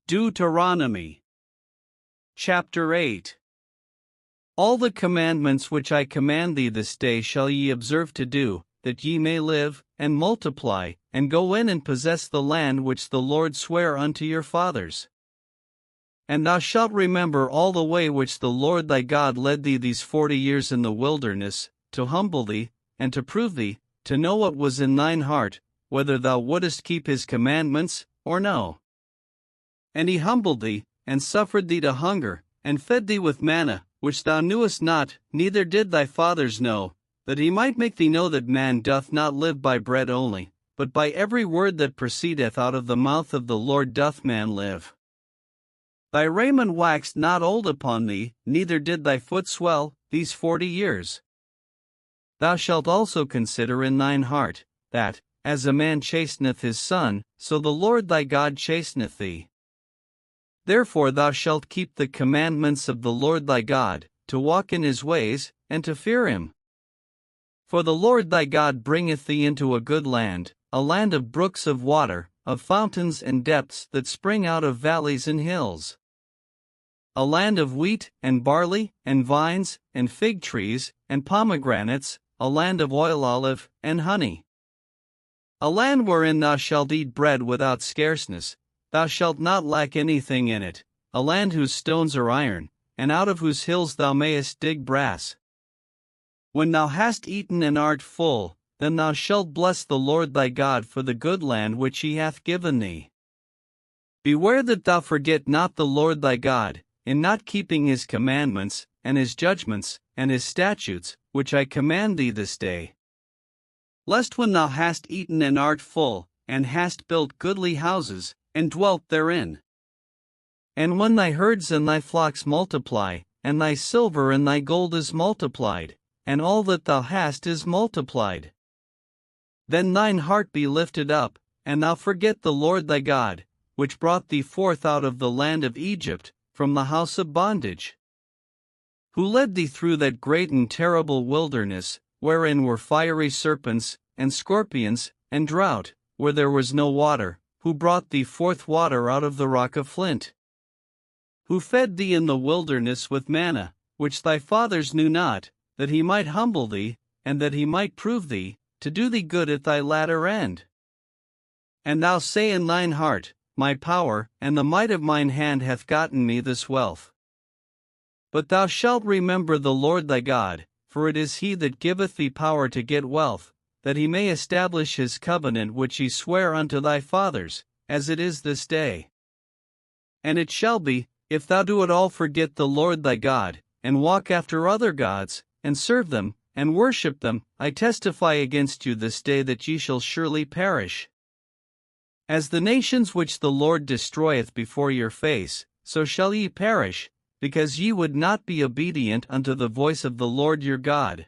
Deuteronomy Chapter 8 All the commandments which I command thee this day shall ye observe to do, that ye may live, and multiply, and go in and possess the land which the Lord sware unto your fathers. And thou shalt remember all the way which the Lord thy God led thee these 40 years in the wilderness, to humble thee, and to prove thee, to know what was in thine heart, whether thou wouldest keep his commandments, or no. And he humbled thee, and suffered thee to hunger, and fed thee with manna, which thou knewest not, neither did thy fathers know, that he might make thee know that man doth not live by bread only, but by every word that proceedeth out of the mouth of the Lord doth man live. Thy raiment waxed not old upon thee, neither did thy foot swell, these 40 years. Thou shalt also consider in thine heart, that, as a man chasteneth his son, so the Lord thy God chasteneth thee. Therefore thou shalt keep the commandments of the Lord thy God, to walk in his ways, and to fear him. For the Lord thy God bringeth thee into a good land, a land of brooks of water, of fountains and depths that spring out of valleys and hills. A land of wheat, and barley, and vines, and fig trees, and pomegranates, a land of oil olive, and honey. A land wherein thou shalt eat bread without scarceness, thou shalt not lack anything in it, a land whose stones are iron, and out of whose hills thou mayest dig brass. When thou hast eaten and art full, then thou shalt bless the Lord thy God for the good land which he hath given thee. Beware that thou forget not the Lord thy God, in not keeping his commandments, and his judgments, and his statutes, which I command thee this day. Lest when thou hast eaten and art full, and hast built goodly houses, and dwelt therein, and when thy herds and thy flocks multiply, and thy silver and thy gold is multiplied, and all that thou hast is multiplied, then thine heart be lifted up, and thou forget the Lord thy God, which brought thee forth out of the land of Egypt, from the house of bondage, who led thee through that great and terrible wilderness, wherein were fiery serpents, and scorpions, and drought, where there was no water, who brought thee forth water out of the rock of flint, who fed thee in the wilderness with manna, which thy fathers knew not, that he might humble thee, and that he might prove thee, to do thee good at thy latter end. And thou say in thine heart, My power and the might of mine hand hath gotten me this wealth. But thou shalt remember the Lord thy God, for it is he that giveth thee power to get wealth, that he may establish his covenant which he sware unto thy fathers, as it is this day. And it shall be, if thou do at all forget the Lord thy God, and walk after other gods, and serve them, and worship them, I testify against you this day that ye shall surely perish. As the nations which the Lord destroyeth before your face, so shall ye perish, because ye would not be obedient unto the voice of the Lord your God.